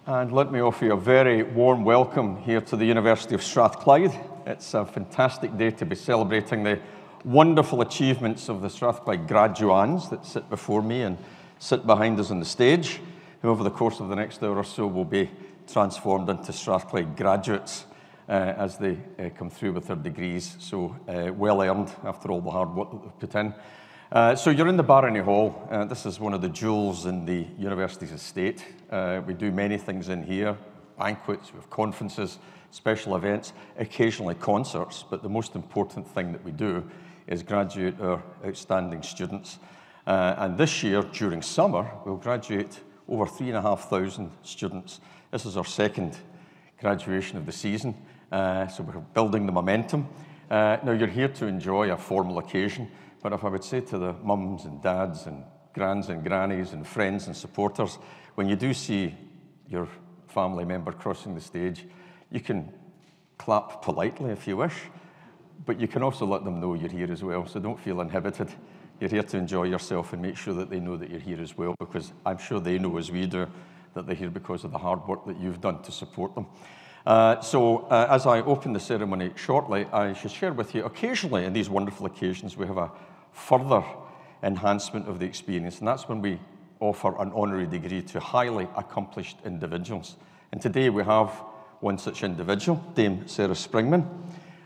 And let me offer you a very warm welcome here to the University of Strathclyde. It's a fantastic day to be celebrating the wonderful achievements of the Strathclyde graduands that sit before me and sit behind us on the stage, who over the course of the next hour or so will be transformed into Strathclyde graduates as they come through with their degrees. So well earned after all the hard work that they've put in. So you're in the Barony Hall. This is one of the jewels in the university's estate. We do many things in here, banquets, we have conferences, special events, occasionally concerts, but the most important thing that we do is graduate our outstanding students. And this year, during summer, we'll graduate over 3,500 students. This is our second graduation of the season, so we're building the momentum. Now, you're here to enjoy a formal occasion, but if I would say to the mums and dads and grands and grannies and friends and supporters, when you do see your family member crossing the stage, you can clap politely if you wish, but you can also let them know you're here as well, so don't feel inhibited. You're here to enjoy yourself and make sure that they know that you're here as well, because I'm sure they know, as we do, that they're here because of the hard work that you've done to support them. As I open the ceremony shortly, I should share with you, occasionally in these wonderful occasions, we have a further enhancement of the experience, and that's when we offer an honorary degree to highly accomplished individuals. And today we have one such individual, Dame Sarah Springman,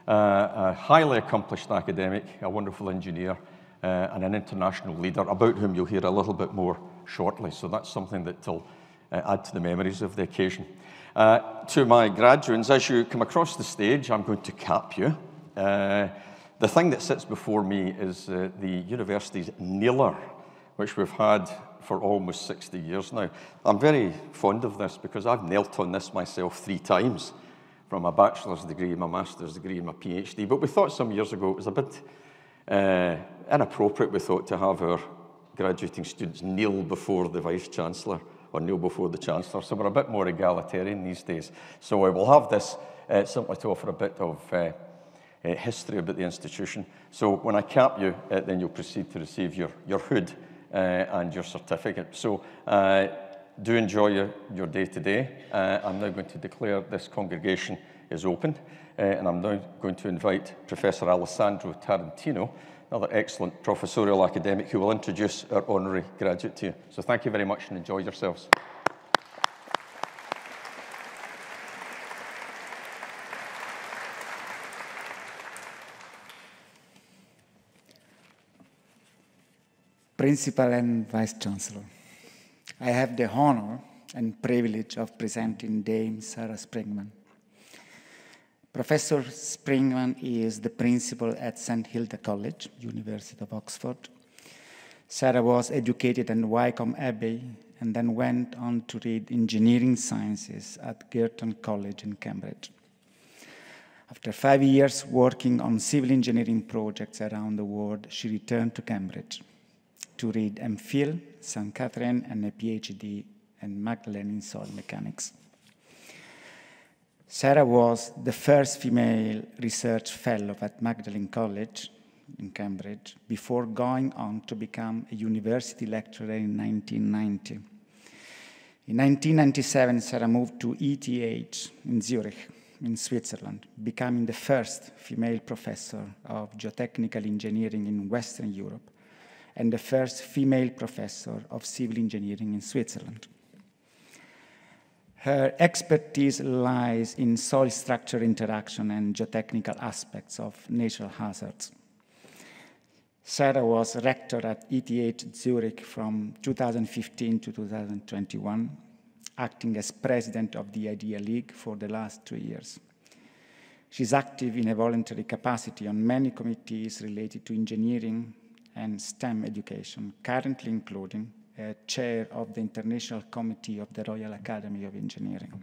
a highly accomplished academic, a wonderful engineer, and an international leader, about whom you'll hear a little bit more shortly. So that's something that will add to the memories of the occasion. To my graduates, as you come across the stage, I'm going to cap you. The thing that sits before me is the university's kneeler, which we've had for almost 60 years now. I'm very fond of this because I've knelt on this myself 3 times, from my bachelor's degree, my master's degree, and my PhD. But we thought some years ago it was a bit inappropriate, we thought, to have our graduating students kneel before the Vice-Chancellor or kneel before the Chancellor. So we're a bit more egalitarian these days. So I will have this simply to offer a bit of history about the institution. So when I cap you, then you'll proceed to receive your hood and your certificate. So do enjoy your day today. I'm now going to declare this congregation is open, and I'm now going to invite Professor Alessandro Tarantino, another excellent professorial academic, who will introduce our honorary graduate to you. So thank you very much and enjoy yourselves. Principal and Vice-Chancellor, I have the honor and privilege of presenting Dame Sarah Springman. Professor Springman is the principal at St. Hilda College, University of Oxford. Sarah was educated at Wycombe Abbey and then went on to read engineering sciences at Girton College in Cambridge. After 5 years working on civil engineering projects around the world, she returned to Cambridge to read MPhil, St. Catherine, and a PhD in Magdalen in soil mechanics. Sarah was the first female research fellow at Magdalen College in Cambridge before going on to become a university lecturer in 1990. In 1997, Sarah moved to ETH in Zurich, in Switzerland, becoming the first female professor of geotechnical engineering in Western Europe and the first female professor of civil engineering in Switzerland. Her expertise lies in soil structure interaction and geotechnical aspects of natural hazards. Sarah was rector at ETH Zurich from 2015 to 2021, acting as president of the IDEA League for the last 2 years. She's active in a voluntary capacity on many committees related to engineering and STEM education, currently including chair of the International Committee of the Royal Academy of Engineering.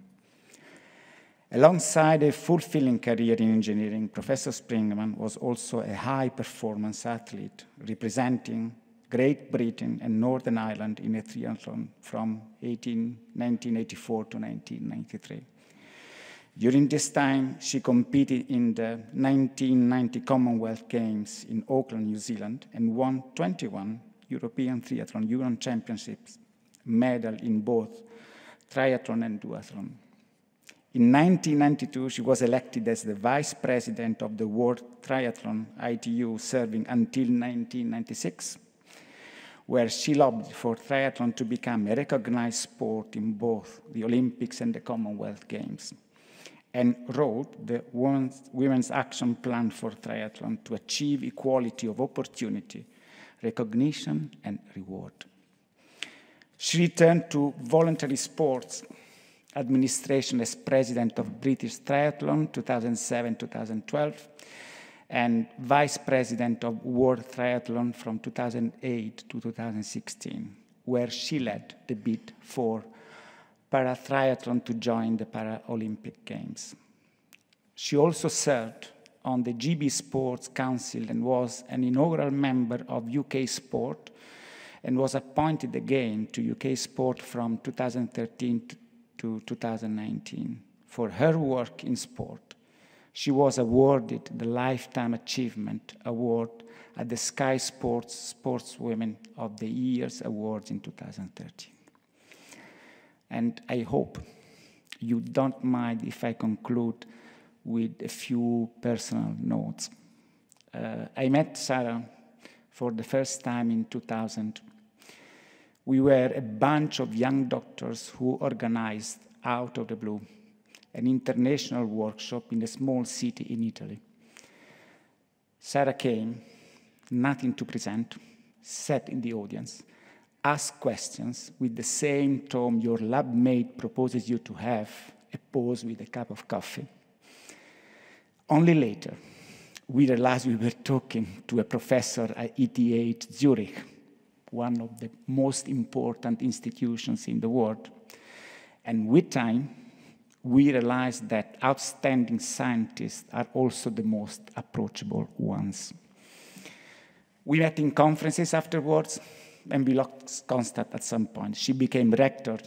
Alongside a fulfilling career in engineering, Professor Springman was also a high-performance athlete, representing Great Britain and Northern Ireland in a triathlon from 1984 to 1993. During this time, she competed in the 1990 Commonwealth Games in Auckland, New Zealand, and won 21 European Triathlon Championships medal in both triathlon and duathlon. In 1992, she was elected as the vice president of the World Triathlon ITU, serving until 1996, where she lobbied for triathlon to become a recognized sport in both the Olympics and the Commonwealth Games, and wrote the Women's Action Plan for Triathlon to achieve equality of opportunity, recognition, and reward. She returned to voluntary sports administration as president of British Triathlon 2007-2012 and vice president of World Triathlon from 2008 to 2016, where she led the bid for paratriathlon to join the Paralympic Games. She also served on the GB Sports Council and was an inaugural member of UK Sport and was appointed again to UK Sport from 2013 to 2019 for her work in sport. She was awarded the Lifetime Achievement Award at the Sky Sports Sportswomen of the Year's Awards in 2013. And I hope you don't mind if I conclude with a few personal notes. I met Sarah for the first time in 2000. We were a bunch of young doctors who organized, out of the blue, an international workshop in a small city in Italy. Sarah came, nothing to present, sat in the audience, asked questions with the same tone your lab mate proposes you to have, a pause with a cup of coffee. Only later, we realized we were talking to a professor at ETH Zurich, one of the most important institutions in the world. And with time, we realized that outstanding scientists are also the most approachable ones. We met in conferences afterwards, and we lost contact at some point. She became rector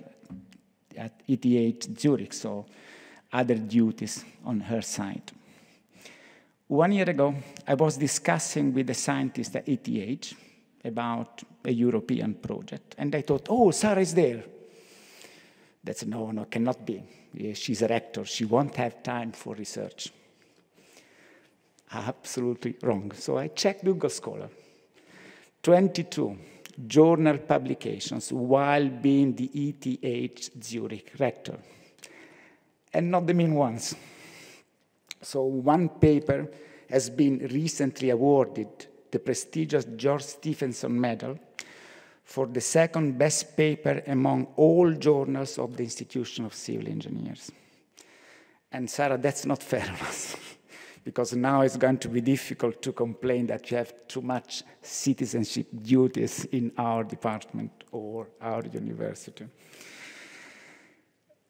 at ETH Zurich, so other duties on her side. 1 year ago, I was discussing with a scientist at ETH about a European project. And I thought, oh, Sarah is there. That's no, cannot be. She's a rector. She won't have time for research. Absolutely wrong. So I checked Google Scholar. 22 journal publications while being the ETH Zurich rector. And not the mean ones. So one paper has been recently awarded the prestigious George Stephenson Medal for the second best paper among all journals of the Institution of Civil Engineers. And Sarah, that's not fair on us, because now it's going to be difficult to complain that you have too much citizenship duties in our department or our university.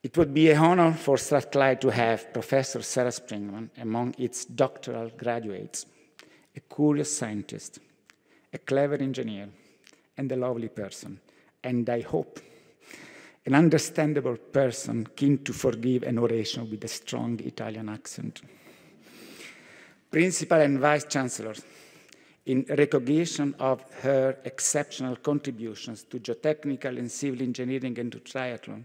It would be an honor for Strathclyde to have Professor Sarah Springman among its doctoral graduates, a curious scientist, a clever engineer, and a lovely person, and I hope an understandable person keen to forgive an oration with a strong Italian accent. Principal and Vice Chancellor, in recognition of her exceptional contributions to geotechnical and civil engineering and to triathlon,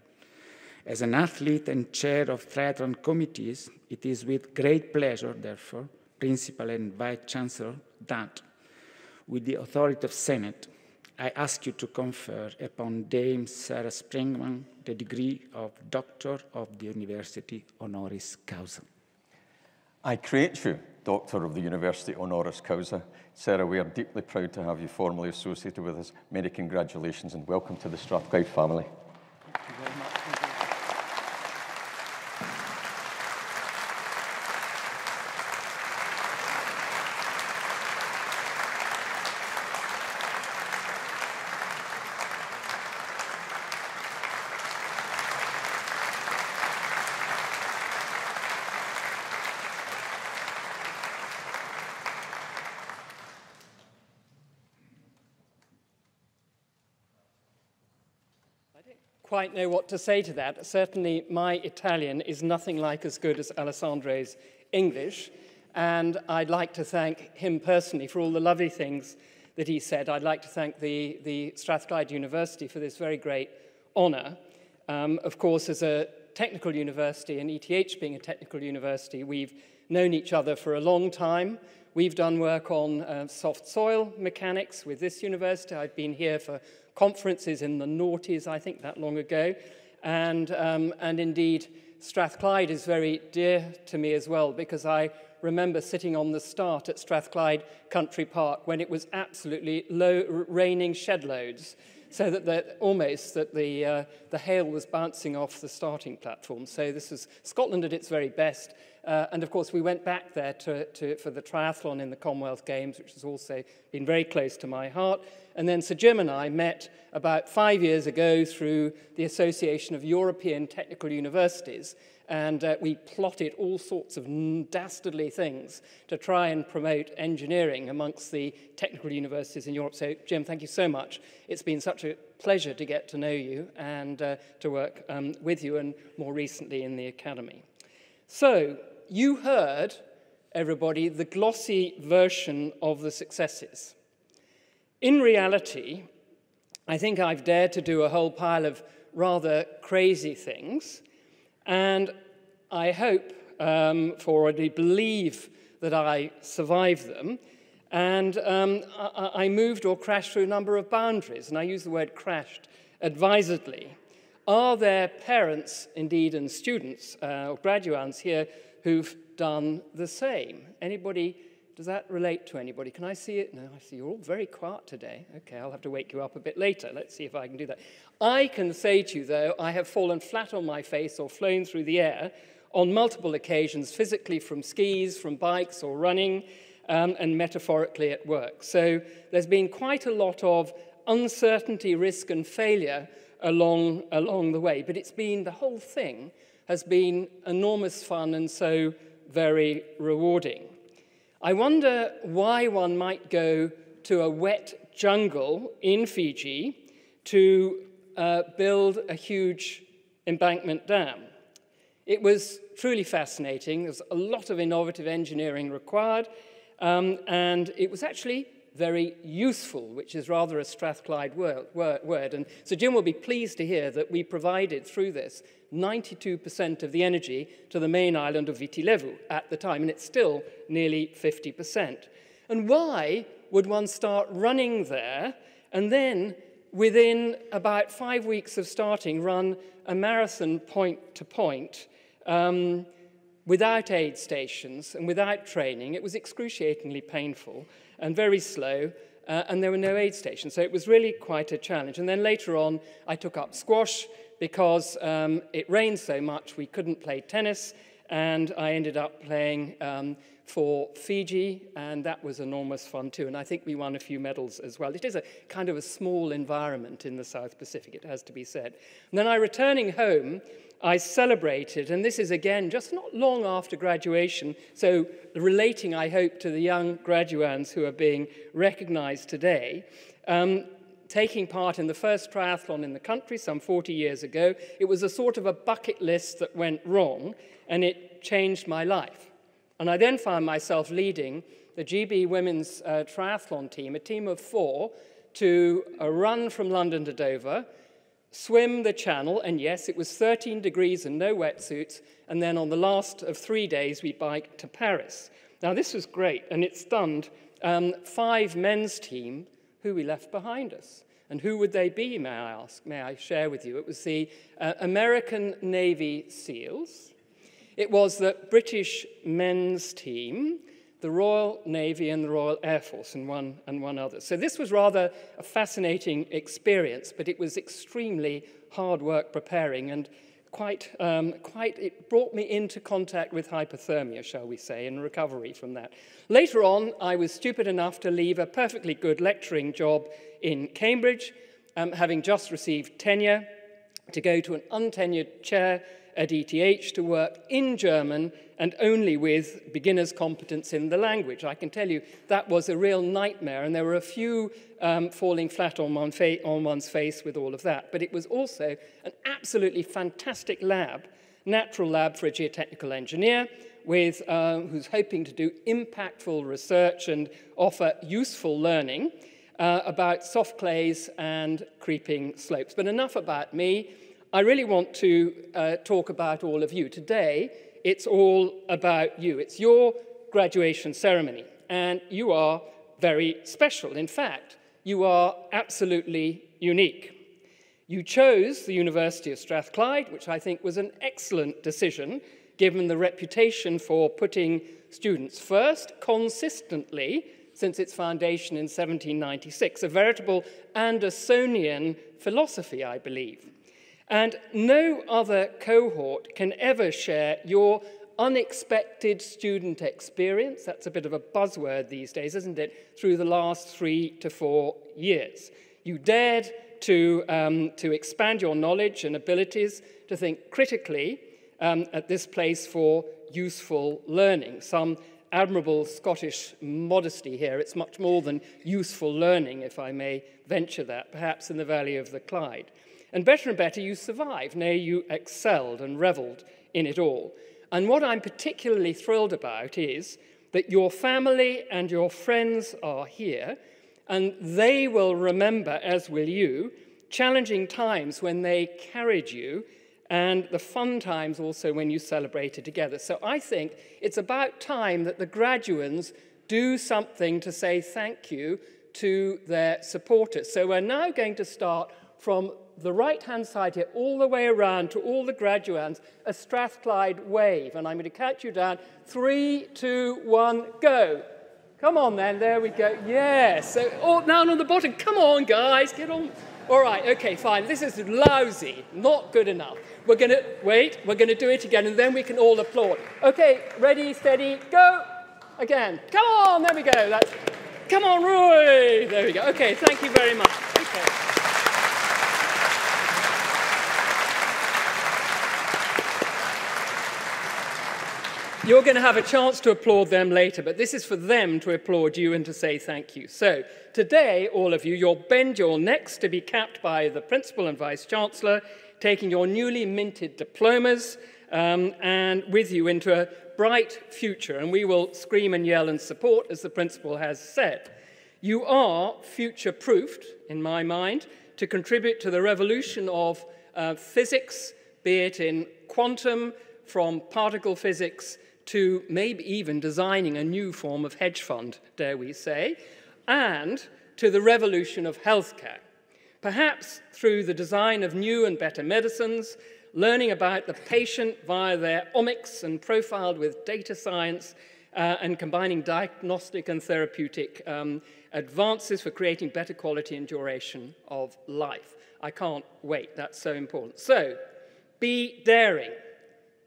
as an athlete and chair of triathlon committees, it is with great pleasure, therefore, Principal and Vice Chancellor, that, with the authority of Senate, I ask you to confer upon Dame Sarah Springman the degree of Doctor of the University Honoris Causa. I create you Doctor of the University Honoris Causa. Sarah, we are deeply proud to have you formally associated with us. Many congratulations and welcome to the Strathclyde family. Thank you very much. Quite know what to say to that. Certainly my Italian is nothing like as good as Alessandro's English, and I'd like to thank him personally for all the lovely things that he said. I'd like to thank the Strathclyde University for this very great honour. Of course, as a technical university, and ETH being a technical university, we've known each other for a long time. We've done work on soft soil mechanics with this university. I've been here for conferences in the noughties, I think, that long ago. And indeed, Strathclyde is very dear to me as well, because I remember sitting on the start at Strathclyde Country Park when it was absolutely raining shed loads, so that the hail was bouncing off the starting platform. So this was Scotland at its very best. And of course, we went back there for the triathlon in the Commonwealth Games, which has also been very close to my heart. And then Sir Jim and I met about 5 years ago through the Association of European Technical Universities, and we plotted all sorts of dastardly things to try and promote engineering amongst the technical universities in Europe. So, Jim, thank you so much. It's been such a pleasure to get to know you and to work with you, and more recently in the academy. So, you heard, everybody, the glossy version of the successes. In reality, I think I've dared to do a whole pile of rather crazy things, and I hope, for I believe that I survived them, and I moved or crashed through a number of boundaries, and I use the word crashed advisedly. Are there parents, indeed, and students, or graduates here who've done the same? Anybody? Does that relate to anybody? Can I see it? No, I see you're all very quiet today. Okay, I'll have to wake you up a bit later. Let's see if I can do that. I can say to you, though, I have fallen flat on my face or flown through the air on multiple occasions, physically from skis, from bikes or running, and metaphorically at work. So there's been quite a lot of uncertainty, risk, and failure along the way. But it's been, the whole thing has been enormous fun and so very rewarding. I wonder why one might go to a wet jungle in Fiji to build a huge embankment dam. It was truly fascinating. There was a lot of innovative engineering required, and it was actually very useful, which is rather a Strathclyde word. And so Jim will be pleased to hear that we provided through this 92% of the energy to the main island of Viti Levu at the time, and it's still nearly 50%. And why would one start running there and then, within about 5 weeks of starting, run a marathon point to point without aid stations and without training? It was excruciatingly painful and very slow, and there were no aid stations. So it was really quite a challenge. And then later on, I took up squash because it rained so much we couldn't play tennis, and I ended up playing for Fiji, and that was enormous fun too. And I think we won a few medals as well. It is a kind of a small environment in the South Pacific, it has to be said. And then returning home, I celebrated, and this is again just not long after graduation, so relating, I hope, to the young graduands who are being recognized today, taking part in the first triathlon in the country some 40 years ago. It was a sort of a bucket list that went wrong, and it changed my life. And I then found myself leading the GB women's triathlon team, a team of 4, to a run from London to Dover, swim the channel, and yes, it was 13 degrees and no wetsuits, and then on the last of 3 days, we biked to Paris. Now, this was great, and it stunned 5 men's team who we left behind us. And who would they be, may I ask? May I share with you? It was the American Navy SEALs. It was the British men's team, the Royal Navy and the Royal Air Force, and one other. So this was rather a fascinating experience, but it was extremely hard work preparing, and it brought me into contact with hypothermia, shall we say, and recovery from that. Later on, I was stupid enough to leave a perfectly good lecturing job in Cambridge, having just received tenure, to go to an untenured chair at ETH to work in German and only with beginner's competence in the language. I can tell you that was a real nightmare, and there were a few falling flat on one's face with all of that. But it was also an absolutely fantastic lab, natural lab for a geotechnical engineer, with who's hoping to do impactful research and offer useful learning about soft clays and creeping slopes. But enough about me. I really want to talk about all of you. Today, it's all about you. It's your graduation ceremony, and you are very special. In fact, you are absolutely unique. You chose the University of Strathclyde, which I think was an excellent decision, given the reputation for putting students first consistently since its foundation in 1796, a veritable Andersonian philosophy, I believe. And no other cohort can ever share your unexpected student experience, that's a bit of a buzzword these days, isn't it, through the last 3 to 4 years. You dared to expand your knowledge and abilities, to think critically at this place for useful learning. Some admirable Scottish modesty here. It's much more than useful learning, if I may venture that, perhaps in the valley of the Clyde. And better, you survived. Nay, you excelled and revelled in it all. And what I'm particularly thrilled about is that your family and your friends are here, and they will remember, as will you, challenging times when they carried you, and the fun times also when you celebrated together. So I think it's about time that the graduands do something to say thank you to their supporters. So we're now going to start from the right-hand side here, all the way around to all the graduands, a Strathclyde wave. And I'm going to count you down. 3, 2, 1, go. Come on then, there we go. Yes. So, oh, down on the bottom. Come on, guys, get on. All right, okay, fine. This is lousy, not good enough. We're going to, wait, we're going to do it again, and then we can all applaud. Okay, ready, steady, go. Again. Come on, there we go. That's, come on, Roy. There we go. Okay, thank you very much. Okay. You're going to have a chance to applaud them later, but this is for them to applaud you and to say thank you. So today, all of you, you'll bend your necks to be capped by the Principal and Vice-Chancellor, taking your newly minted diplomas and with you into a bright future. And we will scream and yell and support, as the Principal has said. You are future-proofed, in my mind, to contribute to the revolution of physics, be it in quantum, from particle physics, to maybe even designing a new form of hedge fund, dare we say, and to the revolution of healthcare. Perhaps through the design of new and better medicines, learning about the patient via their omics and profiled with data science, and combining diagnostic and therapeutic advances for creating better quality and duration of life. I can't wait, that's so important. So, be daring.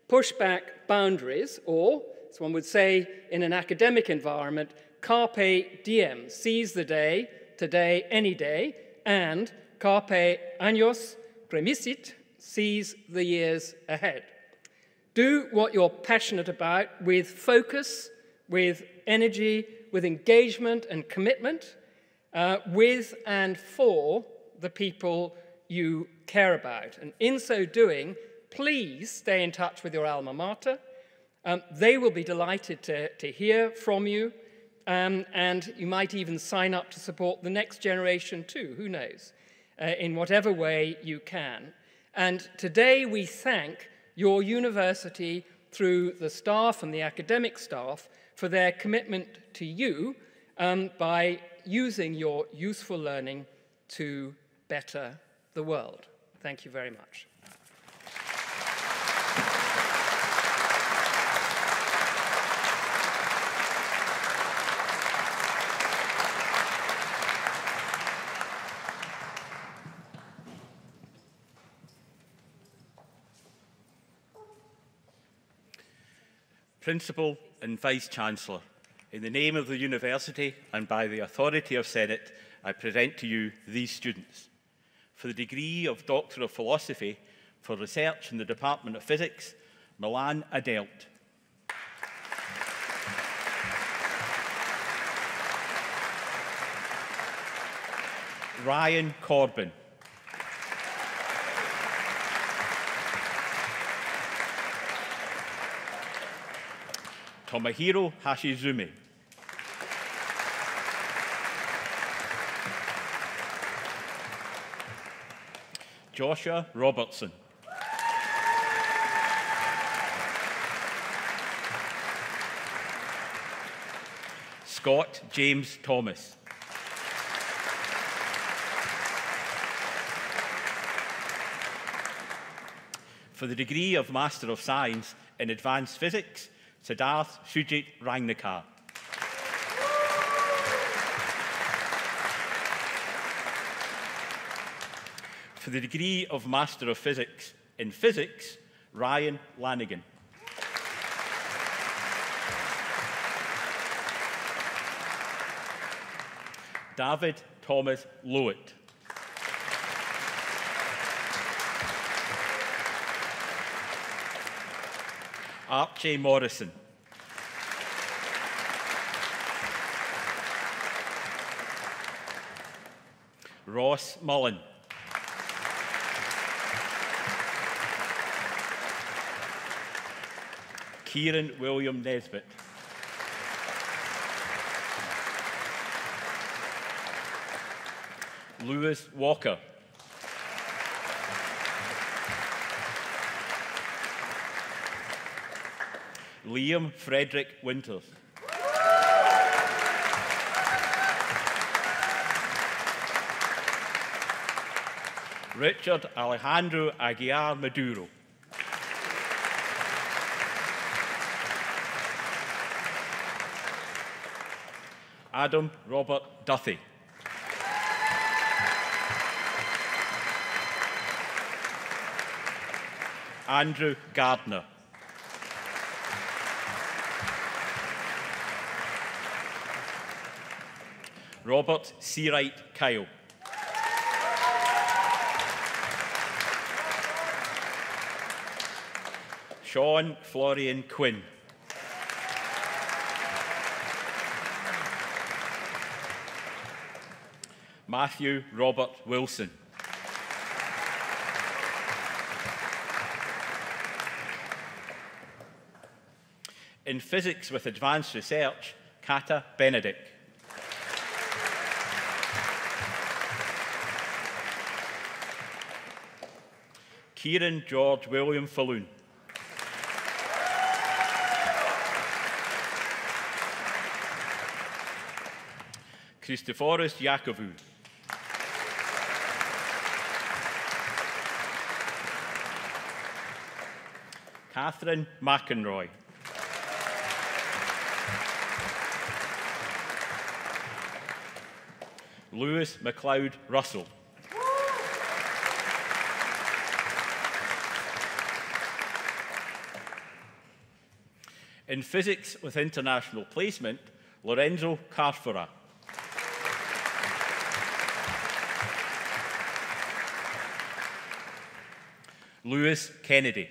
Push back boundaries, or, as one would say in an academic environment, carpe diem, seize the day, today, any day, and carpe annos premisit, seize the years ahead. Do what you're passionate about with focus, with energy, with engagement and commitment, with and for the people you care about. And in so doing, please stay in touch with your alma mater. They will be delighted to hear from you, and you might even sign up to support the next generation too, who knows, in whatever way you can. And today we thank your university through the staff and the academic staff for their commitment to you by using your useful learning to better the world. Thank you very much. Principal and Vice-Chancellor, in the name of the University and by the authority of Senate, I present to you these students. For the degree of Doctor of Philosophy for Research in the Department of Physics, Milan Adelt. Ryan Corbin. Tomohiro Hashizumi. Joshua Robertson. Scott James Thomas. For the degree of Master of Science in Advanced Physics, Siddharth Sujit Rangnekar. For the degree of Master of Physics in Physics, Ryan Lanigan. David Thomas Lowett. Archie Morrison. Ross Mullen. Kieran William Nesbitt. Lewis Walker. Liam Frederick Winters. Richard Alejandro Aguiar Maduro. Adam Robert Duthie. Andrew Gardner. Robert Seawright Kyle. Sean Florian Quinn. Matthew Robert Wilson. In Physics with Advanced Research, Kata Benedict. Kieran George William Falloon. Christoforos Yakovou. Catherine McEnroy. Lewis MacLeod Russell. In Physics with International Placement, Lorenzo Carfora. Lewis Kennedy.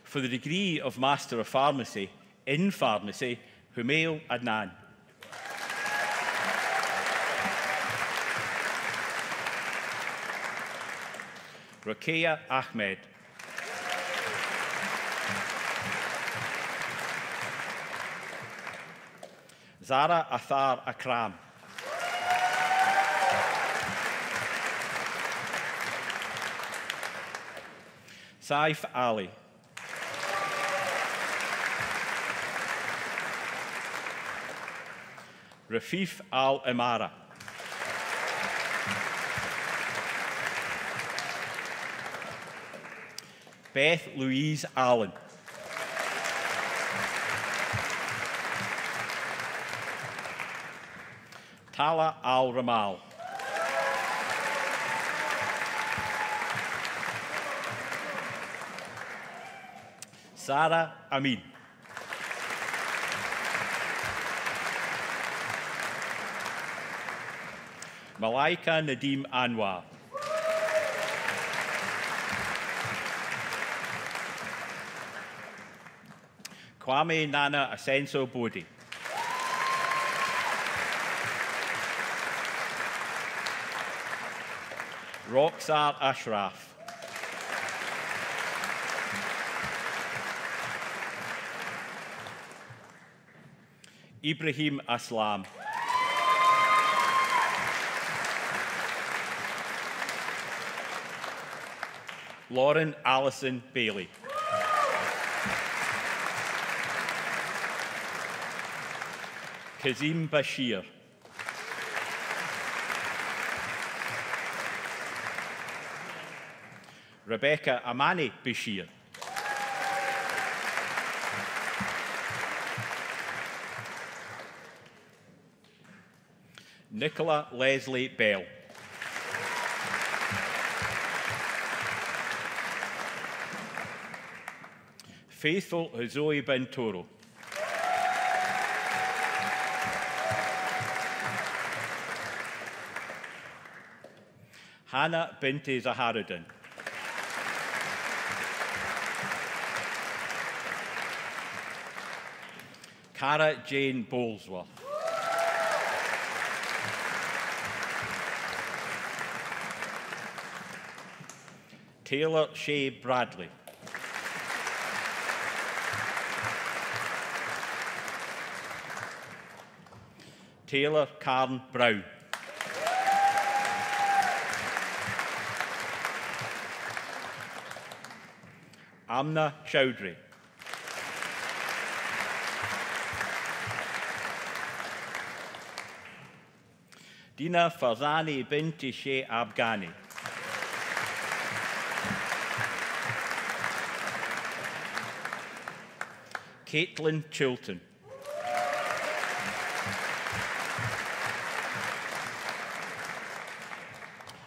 For the degree of Master of Pharmacy in Pharmacy, Humail Adnan. Rakeya Ahmed. Zara Athar Akram. Saif Ali. Rafif Al-Imara. Beth Louise Allen. Tala Al-Ramal. Sarah Amin. Malaika Nadim Anwar. Kwame Nana Asenso Bodhi. Roxar Ashraf. Ibrahim Aslam. Lauren Allison Bailey. Kazim Bashir. Rebecca Amani Bashir. Nicola Leslie Bell. Faithful Zoe Bentoro. Hannah Binti Zaharuddin. Cara Jane Bolesworth. Taylor Shea Bradley. Taylor Karen Brown. Amna Chowdhury. Dina Farzani Binti Shea Abghani. Caitlin Chilton.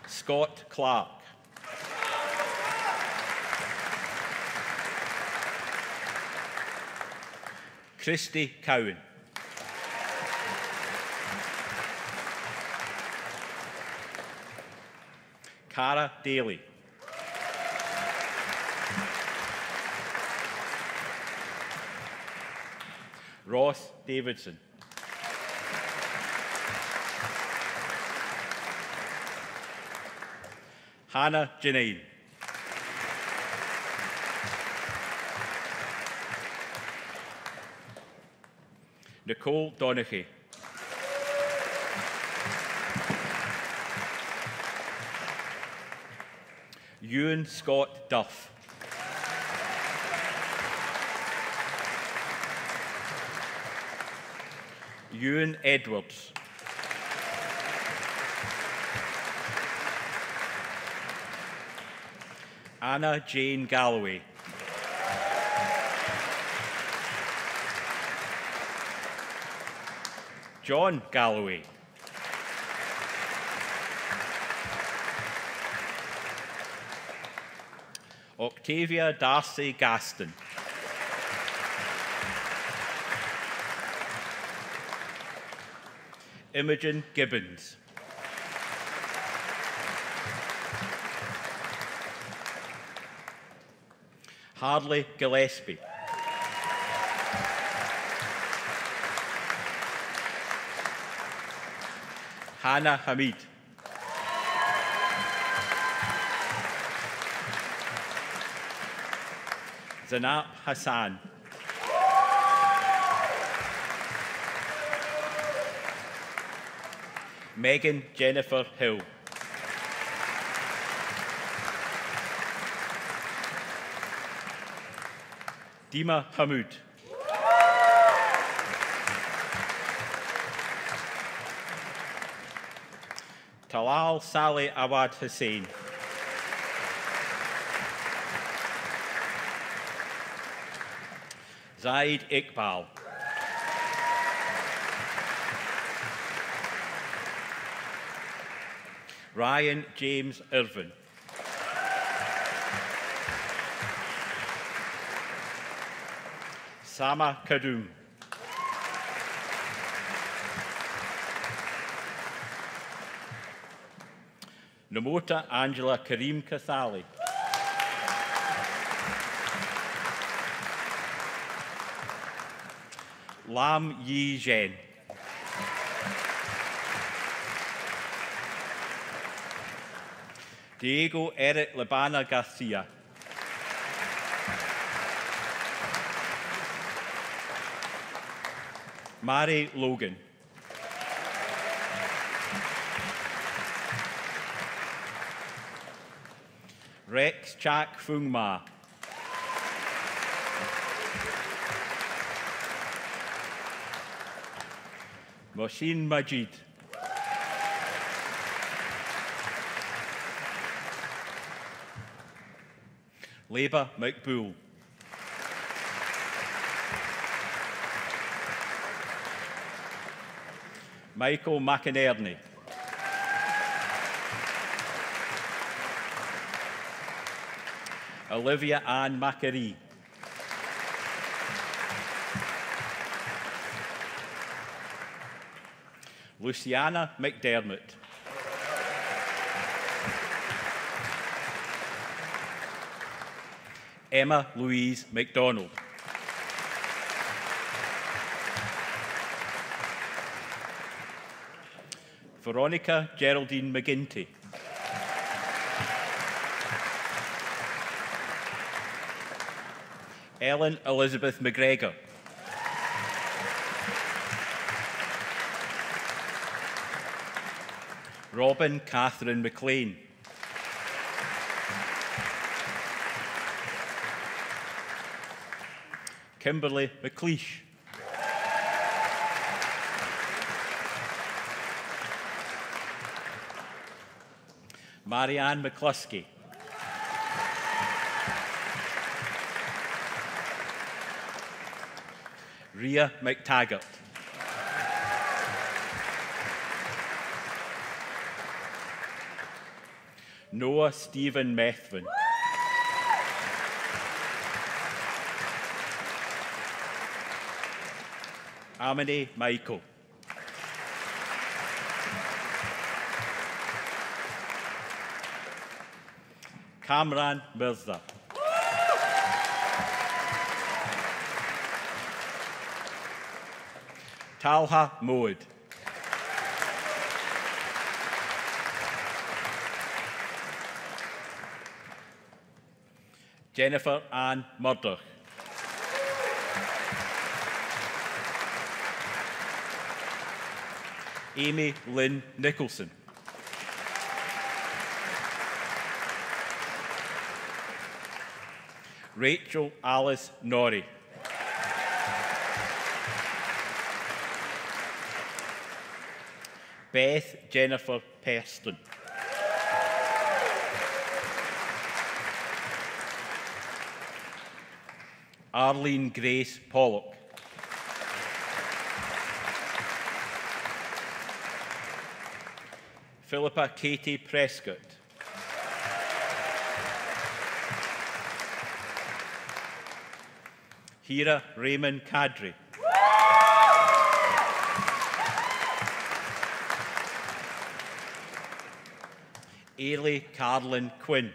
Scott Clark. Christy Cowan. Cara Daly. Ross Davidson. Hannah Janine. Nicole Donaghy. Ewan Scott Duff. Ewan Edwards. Anna Jane Galloway. John Galloway. Octavia Darcy Gaston. Imogen Gibbons. Harley Gillespie. Hannah Hamid. Zanab Hassan. Megan Jennifer Hill. Dima Hamoud. Talal Saleh Awad Hussain. Zaid Iqbal. Ryan James Irvin. Sama Kadoum. Namota Angela Karim Kathali. Lam Yi Zhen. Diego Eric Labana Garcia. Mary Logan. Rex Chak Fung Ma. Mohsin Majid. Labour McBool. Michael McInerney. Olivia Ann Macquarie. Luciana McDermott. Emma Louise MacDonald. Veronica Geraldine McGinty. Ellen Elizabeth McGregor. Robin Catherine McLean. Kimberly McLeish. Marianne McCluskey. Rhea McTaggart. Noah Stephen Methvin. Amine Michael. Kamran Mirza. Talha Moed. Jennifer Ann Murdoch. Amy Lynn Nicholson. Rachel Alice Norrie. Beth Jennifer Perston. Arlene Grace Pollock. Philippa Katie Prescott. Hira Raymond Kadri. Ailey Carlin Quinn.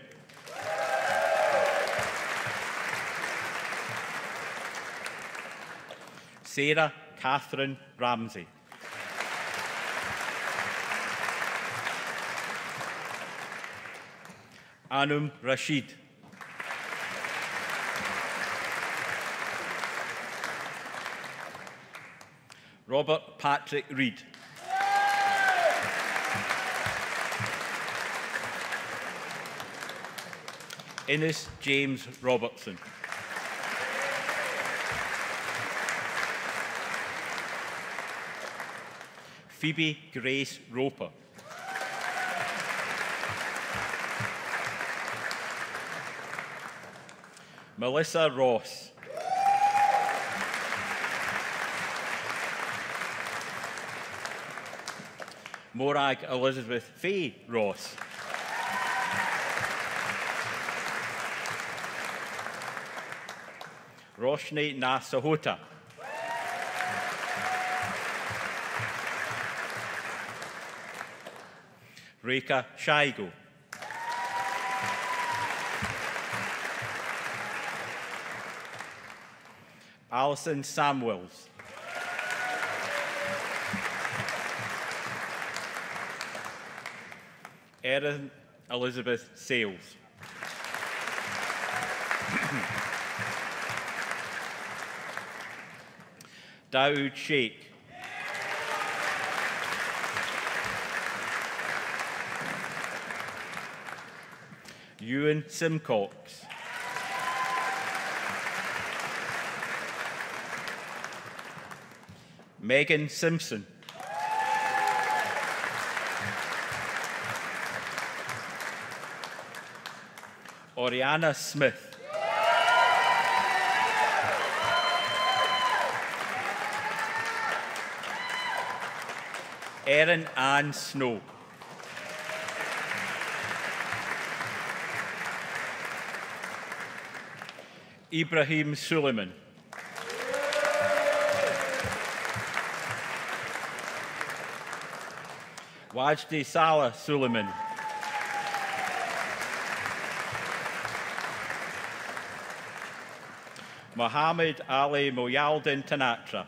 Sarah Catherine Ramsey. Anum Rashid. Robert Patrick Reid. Innes James Robertson. Phoebe Grace Roper. Melissa Ross. Morag Elizabeth Faye Ross. Roshni Na Sahota. Reka Shaigo. Alison Samuels. Erin Elizabeth Sales. Daoud Sheikh. Ewan Simcox. Megan Simpson. Oriana Smith. Erin Ann Snow. Ibrahim Suleiman. Wajdi Salah Suleiman. Mohammed Ali Moyaldin Tanatra.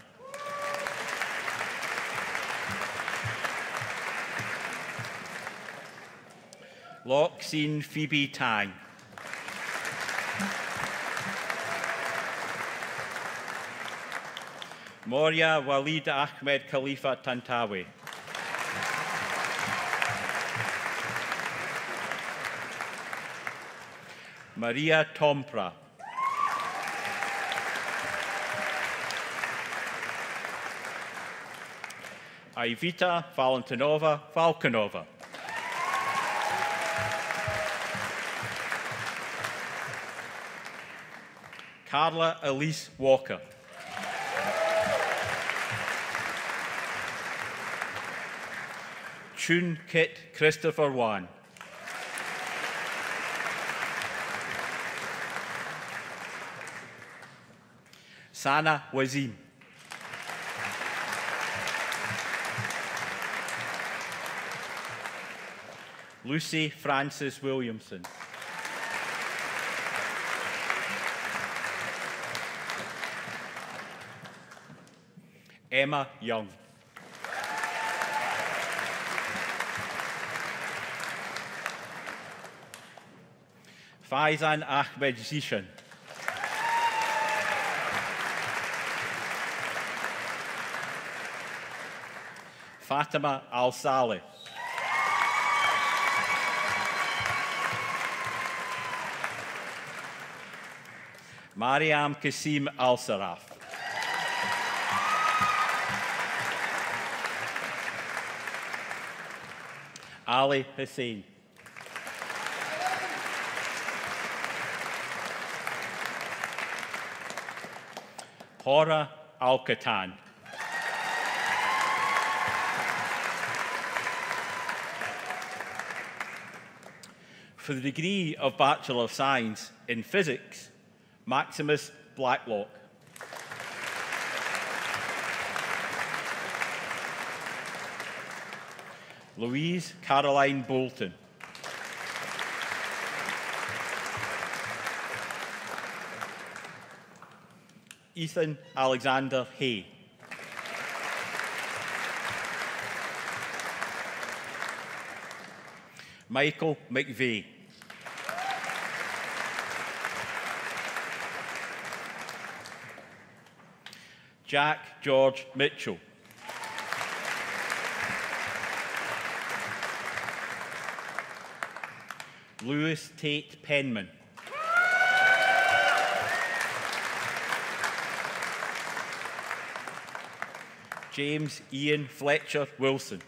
Loxine Phoebe Tang. Moria Walid Ahmed Khalifa Tantawi. Maria Tompra. Ivita Valentinova Falconova. Carla Elise Walker. Chun Kit Christopher Wan. Sana Wazim. Lucy Frances Williamson. Emma Young. Faizan Ahmed Zishan. Fatima Al-Saleh. Mariam Kasim Al-Saraf. Ali Hussein. Hora Al-Katan. For the degree of Bachelor of Science in Physics, Maximus Blacklock. Louise Caroline Bolton. Ethan Alexander Hay. Michael McVeigh. Jack George Mitchell. Lewis Tate Penman. James Ian Fletcher Wilson.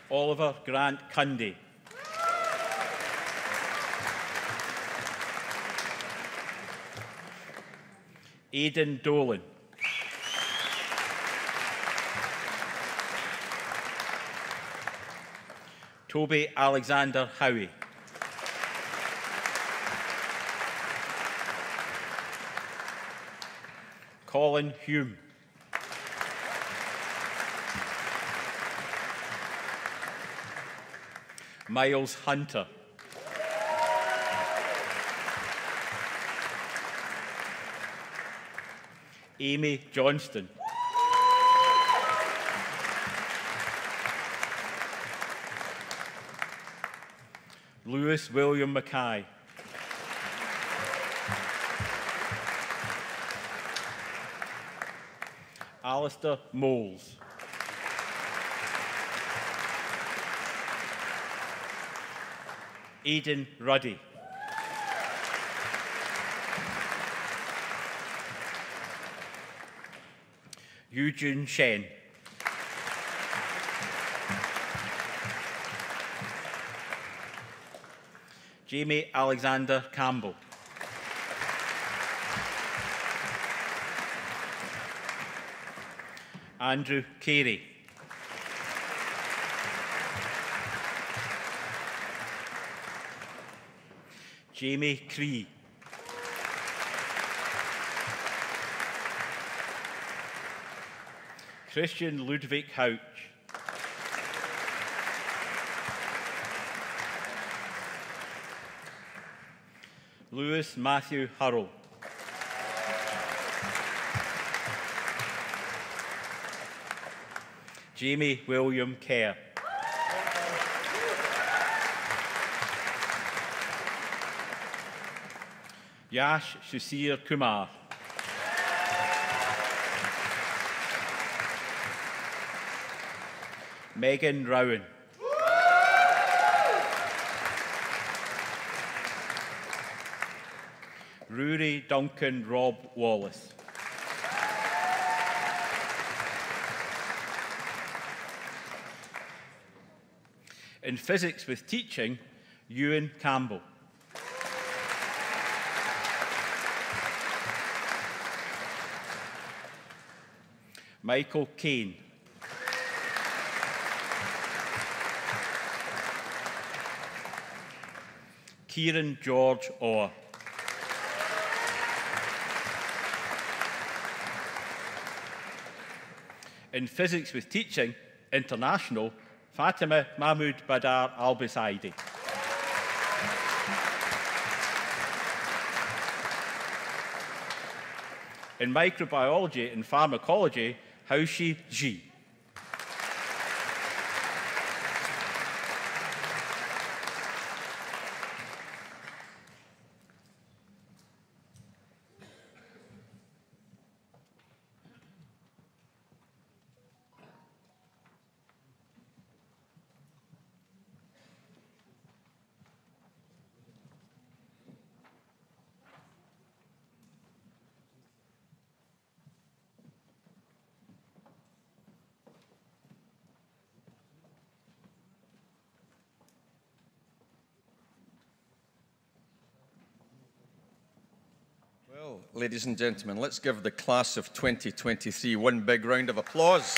Oliver Grant Cundy. Aidan Dolan. Toby Alexander Howie. Colin Hume. Miles Hunter. Amy Johnston. Lewis William Mackay. Alistair Moles. Aidan Ruddy. Eugene Shen. Jamie Alexander Campbell. Andrew Carey. Jamie Cree. Christian Ludwig Houch. Lewis Matthew Hurrell. Jamie William Kerr. Yash Shusir Kumar. Megan Rowan. Rory Duncan Rob Wallace. In physics with teaching, Ewan Campbell. Michael Kane. Kieran George Orr. In physics with teaching, international, Fatima Mahmoud Badar Al-Bisaidi. In microbiology and pharmacology, Haoshi Ji. Well, ladies and gentlemen, let's give the class of 2023 one big round of applause.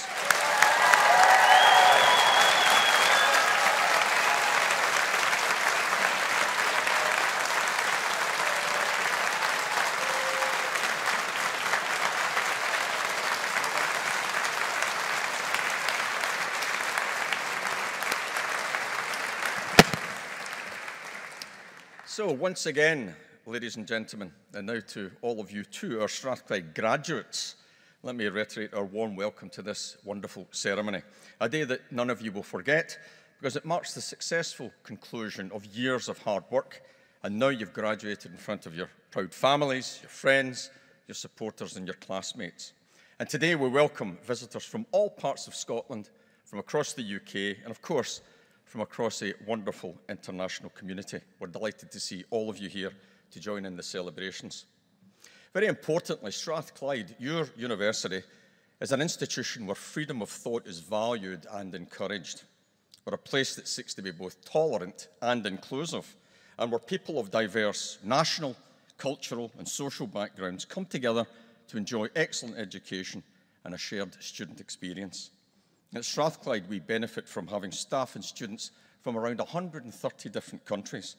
So once again, ladies and gentlemen, and now to all of you too, our Strathclyde graduates, let me reiterate our warm welcome to this wonderful ceremony. A day that none of you will forget, because it marks the successful conclusion of years of hard work, and now you've graduated in front of your proud families, your friends, your supporters and your classmates. And today we welcome visitors from all parts of Scotland, from across the UK, and of course, from across a wonderful international community. We're delighted to see all of you here to join in the celebrations. Very importantly, Strathclyde, your university, is an institution where freedom of thought is valued and encouraged. We're a place that seeks to be both tolerant and inclusive, and where people of diverse national, cultural and social backgrounds come together to enjoy excellent education and a shared student experience. At Strathclyde, we benefit from having staff and students from around 130 different countries.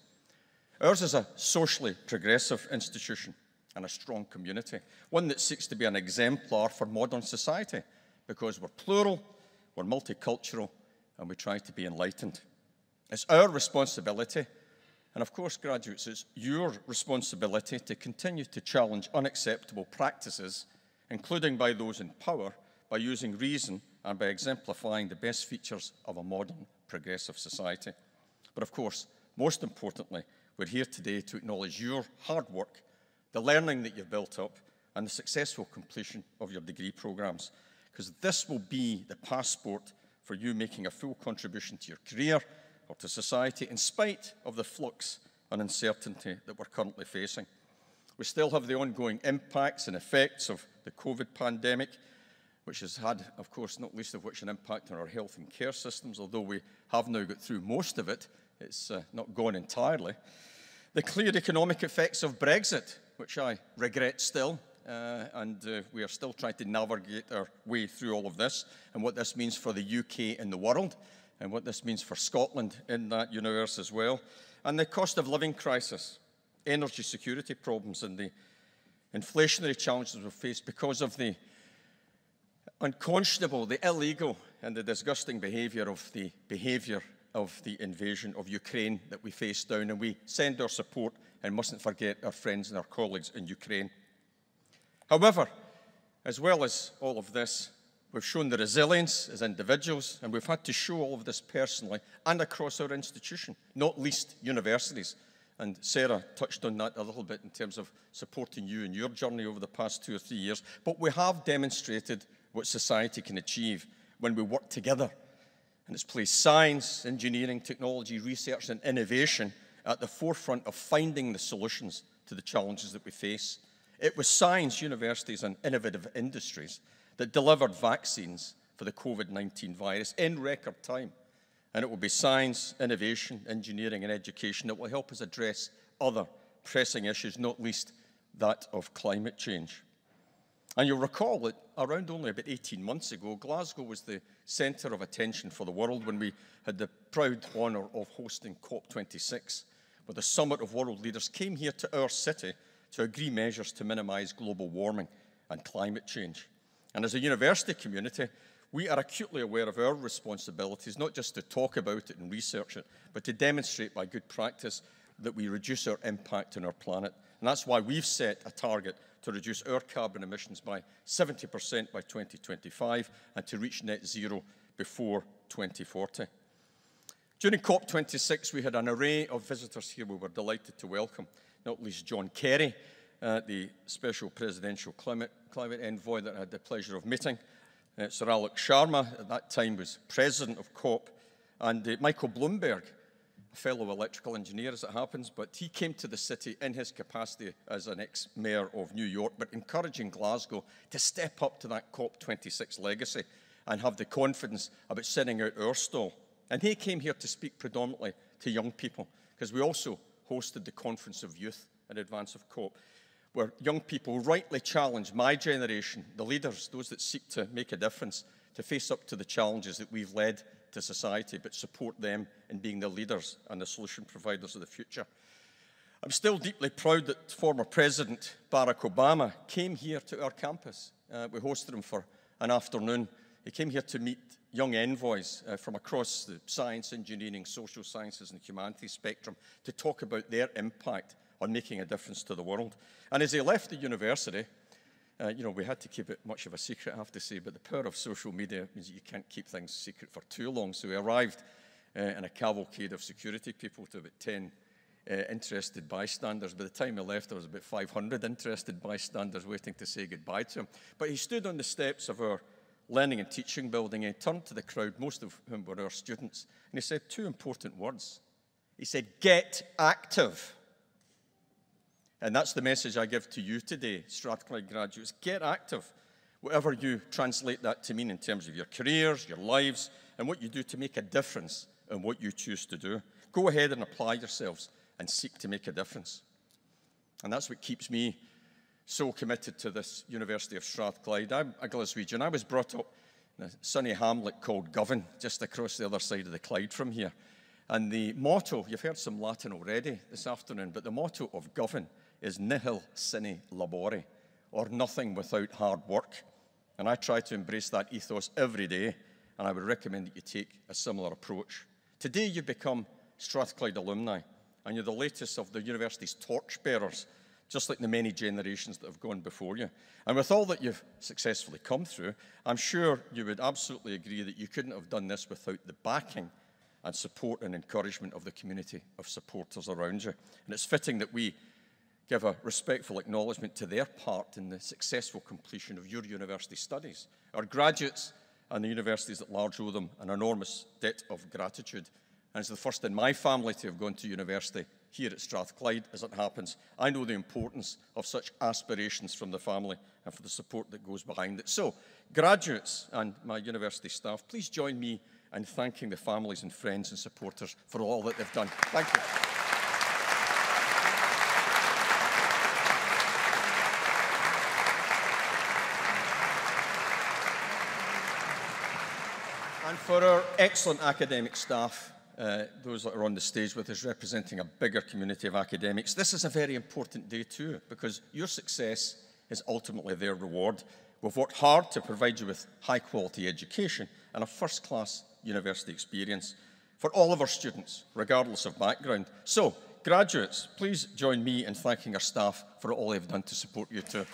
Ours is a socially progressive institution and a strong community, one that seeks to be an exemplar for modern society because we're plural, we're multicultural, and we try to be enlightened. It's our responsibility, and of course, graduates, it's your responsibility to continue to challenge unacceptable practices, including by those in power, by using reason and by exemplifying the best features of a modern, progressive society. But of course, most importantly, we're here today to acknowledge your hard work, the learning that you've built up, and the successful completion of your degree programmes, because this will be the passport for you making a full contribution to your career or to society in spite of the flux and uncertainty that we're currently facing. We still have the ongoing impacts and effects of the COVID pandemic, which has had, of course, not least of which an impact on our health and care systems. Although we have now got through most of it, it's not gone entirely. The clear economic effects of Brexit, which I regret still, and we are still trying to navigate our way through all of this, and what this means for the UK and the world, and what this means for Scotland in that universe as well. And the cost of living crisis, energy security problems, and the inflationary challenges we face because of the unconscionable, the illegal, and the disgusting behaviour of the invasion of Ukraine that we face down. And we send our support and mustn't forget our friends and our colleagues in Ukraine. However, as well as all of this, we've shown the resilience as individuals, and we've had to show all of this personally and across our institution, not least universities. And Sarah touched on that a little bit in terms of supporting you in your journey over the past 2 or 3 years. But we have demonstrated what society can achieve when we work together. And it's placed science, engineering, technology, research, and innovation at the forefront of finding the solutions to the challenges that we face. It was science, universities, and innovative industries that delivered vaccines for the COVID-19 virus in record time. And it will be science, innovation, engineering, and education that will help us address other pressing issues, not least that of climate change. And you'll recall that around only about 18 months ago, Glasgow was the centre of attention for the world when we had the proud honour of hosting COP26, where the summit of world leaders came here to our city to agree measures to minimise global warming and climate change. And as a university community, we are acutely aware of our responsibilities, not just to talk about it and research it, but to demonstrate by good practice that we reduce our impact on our planet. And that's why we've set a target to reduce our carbon emissions by 70% by 2025 and to reach net zero before 2040. During COP26, we had an array of visitors here we were delighted to welcome, not least John Kerry, the Special Presidential Climate Envoy that I had the pleasure of meeting. Sir Alok Sharma, at that time, was president of COP, and Michael Bloomberg, a fellow electrical engineer as it happens, but he came to the city in his capacity as an ex-mayor of New York, but encouraging Glasgow to step up to that COP26 legacy and have the confidence about sending out our stall. And he came here to speak predominantly to young people, because we also hosted the Conference of Youth in advance of COP, where young people rightly challenge my generation, the leaders, those that seek to make a difference, to face up to the challenges that we've led to society, but support them in being the leaders and the solution providers of the future. I'm still deeply proud that former President Barack Obama came here to our campus. We hosted him for an afternoon. He came here to meet young envoys from across the science, engineering, social sciences and humanities spectrum to talk about their impact on making a difference to the world. And as he left the university, we had to keep it much of a secret, I have to say, but the power of social media means that you can't keep things secret for too long. So we arrived in a cavalcade of security people to about 10 interested bystanders. By the time he left, there was about 500 interested bystanders waiting to say goodbye to him. But he stood on the steps of our learning and teaching building and he turned to the crowd, most of whom were our students, and he said 2 important words. He said, "Get active." And that's the message I give to you today, Strathclyde graduates. Get active, whatever you translate that to mean in terms of your careers, your lives, and what you do to make a difference in what you choose to do. Go ahead and apply yourselves and seek to make a difference. And that's what keeps me so committed to this University of Strathclyde. I'm a Glaswegian. I was brought up in a sunny hamlet called Govan, just across the other side of the Clyde from here. And the motto, you've heard some Latin already this afternoon, but the motto of Govan is nihil sine labore, or nothing without hard work. And I try to embrace that ethos every day, and I would recommend that you take a similar approach. Today you become Strathclyde alumni, and you're the latest of the university's torchbearers, just like the many generations that have gone before you. And with all that you've successfully come through, I'm sure you would absolutely agree that you couldn't have done this without the backing and support and encouragement of the community of supporters around you. And it's fitting that we give a respectful acknowledgement to their part in the successful completion of your university studies. Our graduates and the universities at large owe them an enormous debt of gratitude, and as the first in my family to have gone to university here at Strathclyde, as it happens, I know the importance of such aspirations from the family and for the support that goes behind it. So, graduates and my university staff, please join me in thanking the families and friends and supporters for all that they've done. Thank you. And for our excellent academic staff, those that are on the stage with us representing a bigger community of academics, this is a very important day too, because your success is ultimately their reward. We've worked hard to provide you with high-quality education and a first-class university experience for all of our students, regardless of background. So, graduates, please join me in thanking our staff for all they've done to support you too.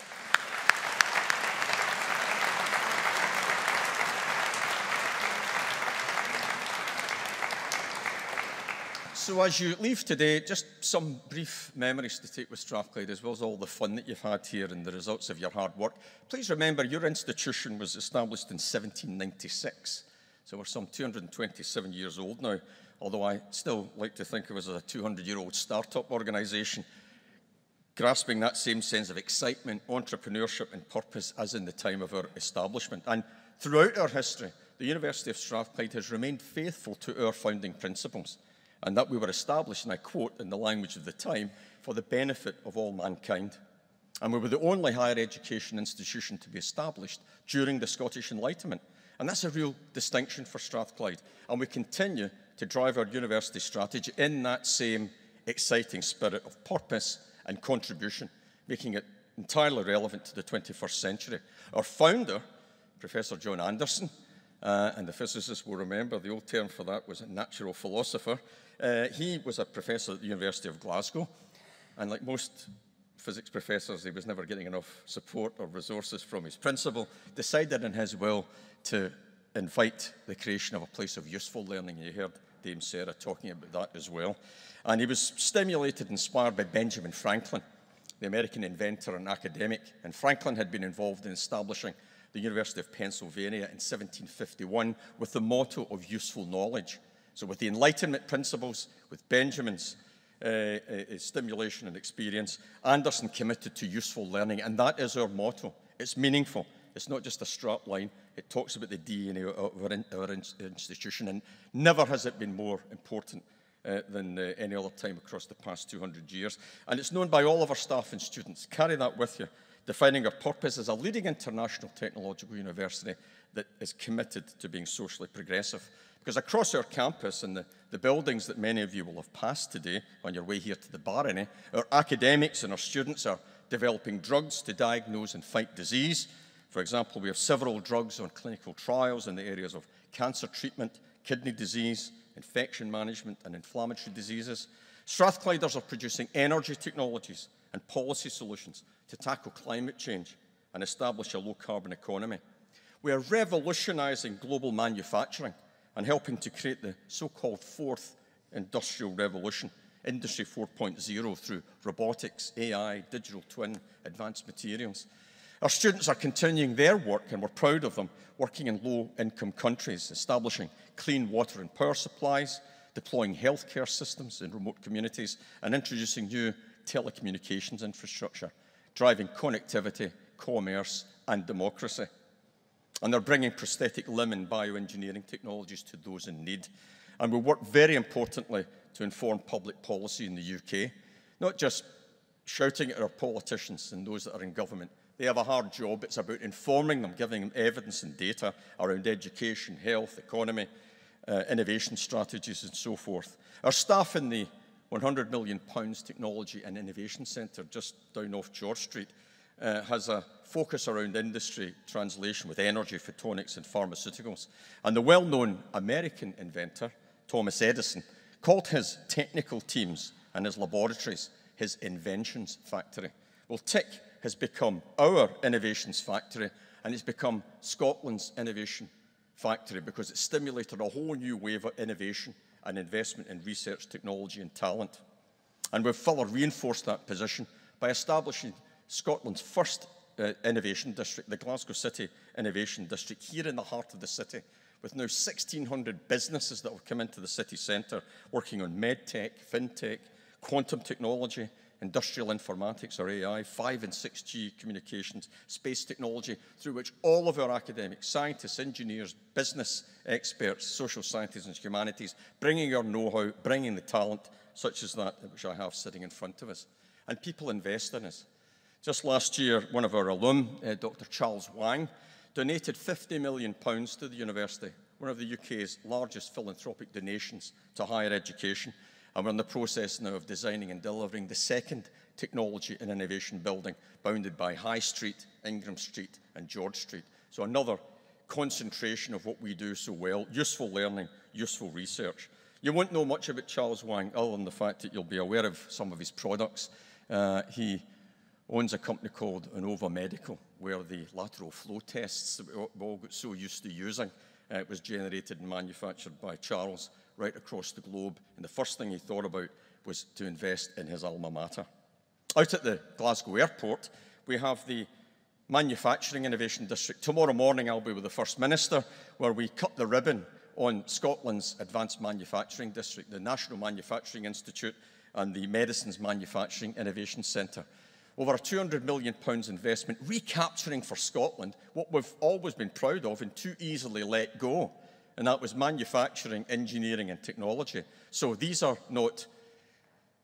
So as you leave today, just some brief memories to take with Strathclyde, as well as all the fun that you've had here and the results of your hard work. Please remember, your institution was established in 1796, so we're some 227 years old now, although I still like to think of us as a 200-year-old startup organisation, grasping that same sense of excitement, entrepreneurship and purpose as in the time of our establishment. And throughout our history, the University of Strathclyde has remained faithful to our founding principles, and that we were established, and I quote in the language of the time, for the benefit of all mankind. And we were the only higher education institution to be established during the Scottish Enlightenment. And that's a real distinction for Strathclyde. And we continue to drive our university strategy in that same exciting spirit of purpose and contribution, making it entirely relevant to the 21st century. Our founder, Professor John Anderson, and the physicists will remember the old term for that was a natural philosopher. He was a professor at the University of Glasgow, and like most physics professors, he was never getting enough support or resources from his principal, decided in his will to invite the creation of a place of useful learning. You heard Dame Sarah talking about that as well. And he was stimulated, inspired by Benjamin Franklin, the American inventor and academic, and Franklin had been involved in establishing the University of Pennsylvania in 1751 with the motto of useful knowledge. So with the Enlightenment principles, with Benjamin's stimulation and experience, Anderson committed to useful learning, and that is our motto. It's meaningful. It's not just a strap line. It talks about the DNA of our institution, and never has it been more important than any other time across the past 200 years. And it's known by all of our staff and students. Carry that with you, defining our purpose as a leading international technological university that is committed to being socially progressive. Because across our campus and the buildings that many of you will have passed today on your way here to the Barony, our academics and our students are developing drugs to diagnose and fight disease. For example, we have several drugs on clinical trials in the areas of cancer treatment, kidney disease, infection management, and inflammatory diseases. Strathclyders are producing energy technologies and policy solutions to tackle climate change and establish a low-carbon economy. We are revolutionising global manufacturing and helping to create the so-called fourth industrial revolution, Industry 4.0, through robotics, AI, digital twin, advanced materials. Our students are continuing their work, and we're proud of them, working in low-income countries, establishing clean water and power supplies, deploying healthcare systems in remote communities, and introducing new telecommunications infrastructure, driving connectivity, commerce, and democracy. And they're bringing prosthetic limb and bioengineering technologies to those in need. And we work very importantly to inform public policy in the UK, not just shouting at our politicians and those that are in government. They have a hard job. It's about informing them, giving them evidence and data around education, health, economy, innovation strategies, and so forth. Our staff in the £100 million Technology and Innovation Centre just down off George Street has a focus around industry translation with energy, photonics, and pharmaceuticals. And the well-known American inventor, Thomas Edison, called his technical teams and his laboratories his inventions factory. Well, TIC has become our innovations factory, and it's become Scotland's innovation factory because it stimulated a whole new wave of innovation and investment in research, technology, and talent. And we've further reinforced that position by establishing Scotland's first innovation district, the Glasgow City Innovation District, here in the heart of the city, with now 1,600 businesses that have come into the city centre working on medtech, fintech, quantum technology, industrial informatics or AI, 5 and 6G communications, space technology, through which all of our academics, scientists, engineers, business experts, social sciences and humanities, bringing our know-how, bringing the talent, such as that which I have sitting in front of us. And people invest in us. Just last year, one of our alum, Dr. Charles Wang, donated £50 million to the university, one of the UK's largest philanthropic donations to higher education. And we're in the process now of designing and delivering the second technology and innovation building bounded by High Street, Ingram Street and George Street. So another concentration of what we do so well, useful learning, useful research. You won't know much about Charles Wang other than the fact that you'll be aware of some of his products. He owns a company called Innova Medical, where the lateral flow tests that we all got so used to using was generated and manufactured by Charles right across the globe. And the first thing he thought about was to invest in his alma mater. Out at the Glasgow Airport, we have the Manufacturing Innovation District. Tomorrow morning, I'll be with the First Minister, where we cut the ribbon on Scotland's Advanced Manufacturing District, the National Manufacturing Institute and the Medicines Manufacturing Innovation Centre. Over a £200 million investment, recapturing for Scotland what we've always been proud of and too easily let go, and that was manufacturing, engineering and technology. So these are not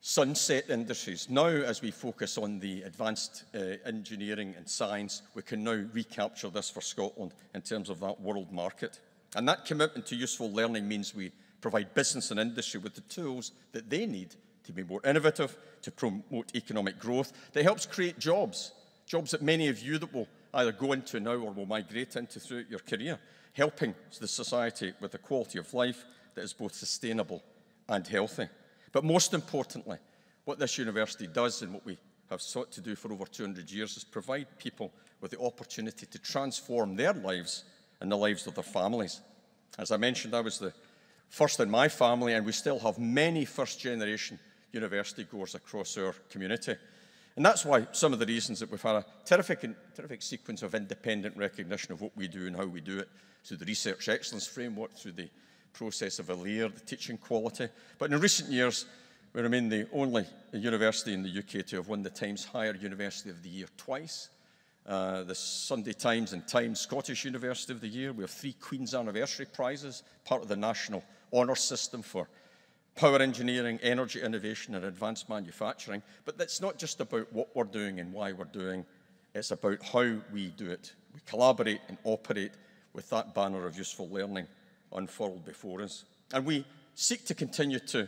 sunset industries. Now, as we focus on the advanced engineering and science, we can now recapture this for Scotland in terms of that world market. And that commitment to useful learning means we provide business and industry with the tools that they need to be more innovative, to promote economic growth, that helps create jobs, jobs that many of you that will either go into now or will migrate into throughout your career, helping the society with a quality of life that is both sustainable and healthy. But most importantly, what this university does and what we have sought to do for over 200 years is provide people with the opportunity to transform their lives and the lives of their families. As I mentioned, I was the first in my family, and we still have many first-generation university goers across our community. And that's why some of the reasons that we've had a terrific sequence of independent recognition of what we do and how we do it, through the Research Excellence Framework, through the process of ALEAR, the teaching quality. But in recent years, we remain the only university in the UK to have won the Times Higher University of the Year twice. The Sunday Times and Times Scottish University of the Year. We have 3 Queen's Anniversary Prizes, part of the National Honours System for power engineering, energy innovation and advanced manufacturing. But that's not just about what we're doing and why we're doing, it's about how we do it. We collaborate and operate with that banner of useful learning unfurled before us. And we seek to continue to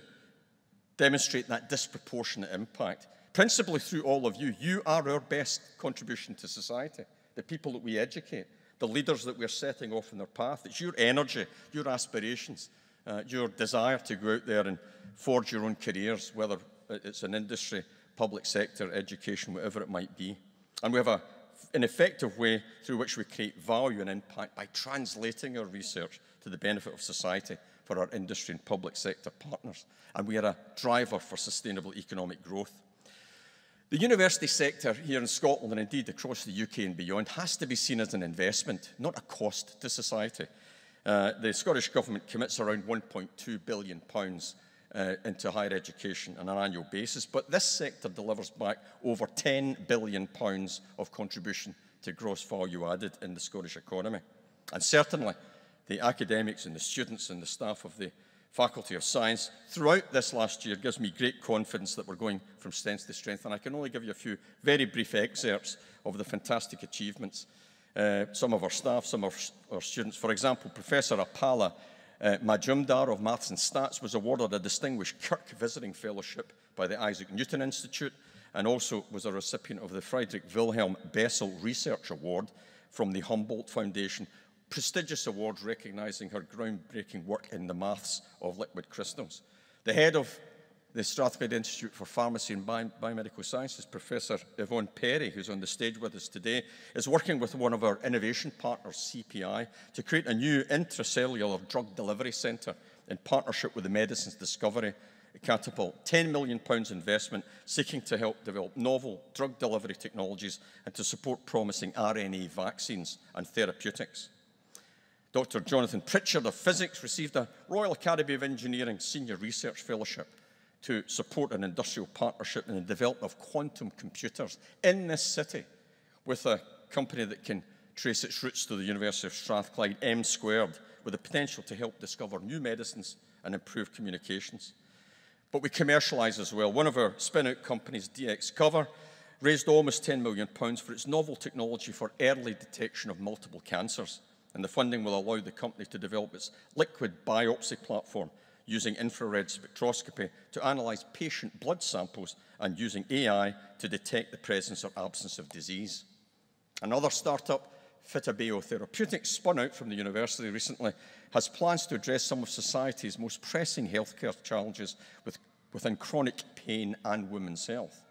demonstrate that disproportionate impact, principally through all of you. You are our best contribution to society, the people that we educate, the leaders that we're setting off on their path. It's your energy, your aspirations, your desire to go out there and forge your own careers, whether it's an industry, public sector, education, whatever it might be. And we have an effective way through which we create value and impact by translating our research to the benefit of society for our industry and public sector partners. And we are a driver for sustainable economic growth. The university sector here in Scotland, and indeed across the UK and beyond, has to be seen as an investment, not a cost to society. The Scottish Government commits around £1.2 billion into higher education on an annual basis, but this sector delivers back over £10 billion of contribution to gross value added in the Scottish economy. And certainly, the academics and the students and the staff of the Faculty of Science throughout this last year gives me great confidence that we're going from strength to strength. And I can only give you a few very brief excerpts of the fantastic achievements. Some of our staff, some of our students. For example, Professor Apala Majumdar of Maths and Stats was awarded a distinguished Kirk Visiting Fellowship by the Isaac Newton Institute, and also was a recipient of the Friedrich Wilhelm Bessel Research Award from the Humboldt Foundation, prestigious awards recognising her groundbreaking work in the maths of liquid crystals. The head of the Strathclyde Institute for Pharmacy and Biomedical Sciences, Professor Yvonne Perry, who's on the stage with us today, is working with one of our innovation partners, CPI, to create a new intracellular drug delivery centre in partnership with the Medicines Discovery Catapult. £10 million investment seeking to help develop novel drug delivery technologies and to support promising RNA vaccines and therapeutics. Dr. Jonathan Pritchard of Physics received a Royal Academy of Engineering Senior Research Fellowship to support an industrial partnership in the development of quantum computers in this city with a company that can trace its roots to the University of Strathclyde, M², with the potential to help discover new medicines and improve communications. But we commercialise as well. One of our spin-out companies, DXCover, raised almost £10 million for its novel technology for early detection of multiple cancers. And the funding will allow the company to develop its liquid biopsy platform using infrared spectroscopy to analyse patient blood samples and using AI to detect the presence or absence of disease. Another startup, Fitabeo Therapeutics, spun out from the university recently, has plans to address some of society's most pressing healthcare challenges within chronic pain and women's health.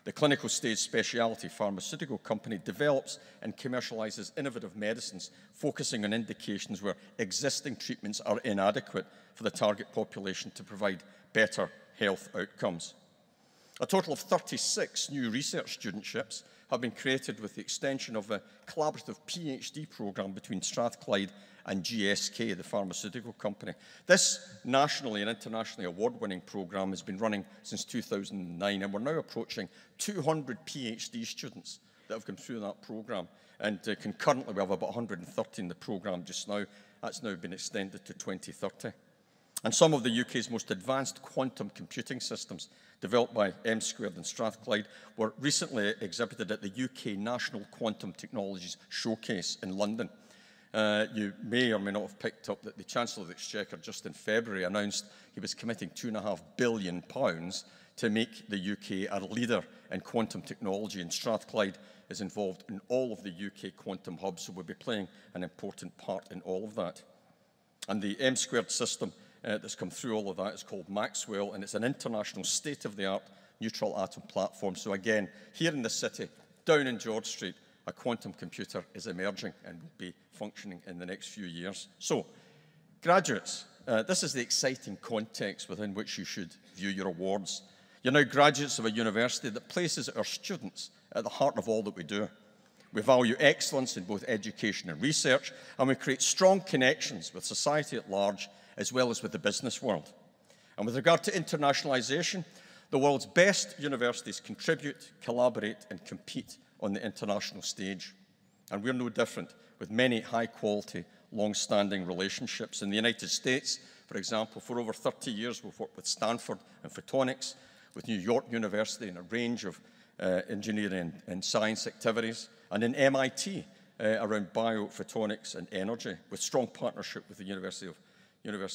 The clinical stage specialty pharmaceutical company develops and commercializes innovative medicines focusing on indications where existing treatments are inadequate for the target population to provide better health outcomes. A total of 36 new research studentships have been created with the extension of a collaborative PhD programme between Strathclyde and GSK, the pharmaceutical company. This nationally and internationally award-winning programme has been running since 2009, and we're now approaching 200 PhD students that have come through that programme. And concurrently, we have about 130 in the programme just now. That's now been extended to 2030. And some of the UK's most advanced quantum computing systems, developed by M² and Strathclyde, were recently exhibited at the UK National Quantum Technologies Showcase in London. You may or may not have picked up that the Chancellor of the Exchequer just in February announced he was committing £2.5 billion to make the UK a leader in quantum technology, and Strathclyde is involved in all of the UK quantum hubs, so we'll be playing an important part in all of that. And the M² system that's come through all of that is called Maxwell, and it's an international state-of-the-art neutral atom platform. So again, here in the city, down in George Street, a quantum computer is emerging and will be functioning in the next few years. So, graduates, this is the exciting context within which you should view your awards. You're now graduates of a university that places our students at the heart of all that we do. We value excellence in both education and research, and we create strong connections with society at large, as well as with the business world. And with regard to internationalisation, the world's best universities contribute, collaborate, and compete on the international stage. And we're no different, with many high-quality, long-standing relationships. In the United States, for example, for over 30 years, we've worked with Stanford and photonics, with New York University in a range of engineering and science activities, and in MIT around biophotonics and energy, with strong partnership with the University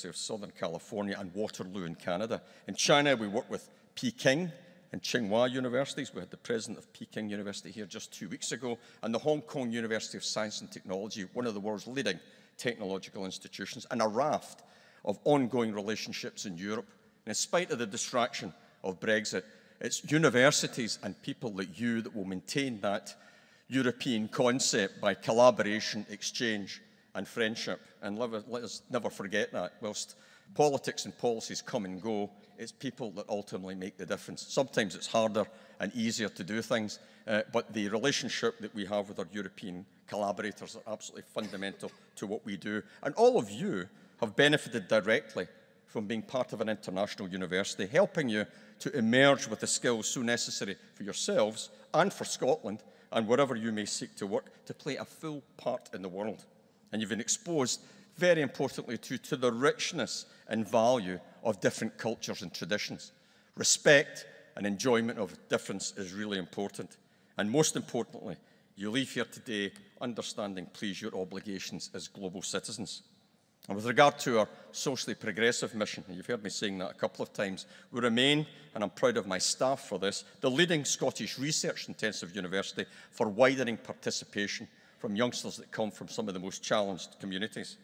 of Southern California and Waterloo in Canada. In China, we work with Peking and Tsinghua universities. We had the president of Peking University here just 2 weeks ago, and the Hong Kong University of Science and Technology, one of the world's leading technological institutions, and a raft of ongoing relationships in Europe. And in spite of the distraction of Brexit, it's universities and people like you that will maintain that European concept by collaboration, exchange, and friendship. And let us never forget that. Whilst politics and policies come and go, it's people that ultimately make the difference. Sometimes it's harder and easier to do things, but the relationship that we have with our European collaborators are absolutely fundamental to what we do. And all of you have benefited directly from being part of an international university, helping you to emerge with the skills so necessary for yourselves and for Scotland, and wherever you may seek to work, to play a full part in the world. And you've been exposed, very importantly, to the richness and value of different cultures and traditions. Respect and enjoyment of difference is really important. And most importantly, you leave here today understanding, please, your obligations as global citizens. And with regard to our socially progressive mission, and you've heard me saying that a couple of times, we remain, and I'm proud of my staff for this, the leading Scottish research-intensive university for widening participation from youngsters that come from some of the most challenged communities.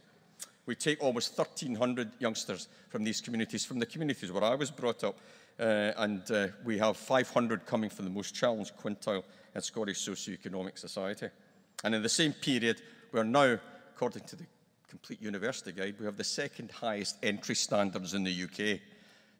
We take almost 1,300 youngsters from these communities, from the communities where I was brought up, and we have 500 coming from the most challenged quintile in Scottish socio-economic society. And in the same period, we're now, according to the Complete University Guide, we have the second highest entry standards in the UK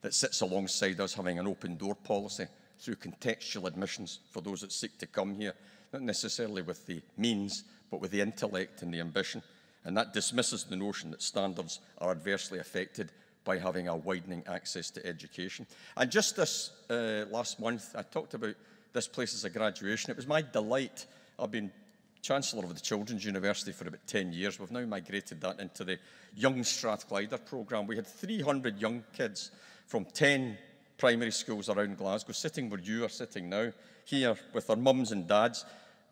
that sits alongside us having an open door policy through contextual admissions for those that seek to come here, not necessarily with the means, but with the intellect and the ambition. And that dismisses the notion that standards are adversely affected by having a widening access to education. And just this last month, I talked about this place as a graduation. It was my delight. I've been Chancellor of the Children's University for about 10 years. We've now migrated that into the Young Strathclyder programme. We had 300 young kids from 10 primary schools around Glasgow, sitting where you are sitting now, here with their mums and dads,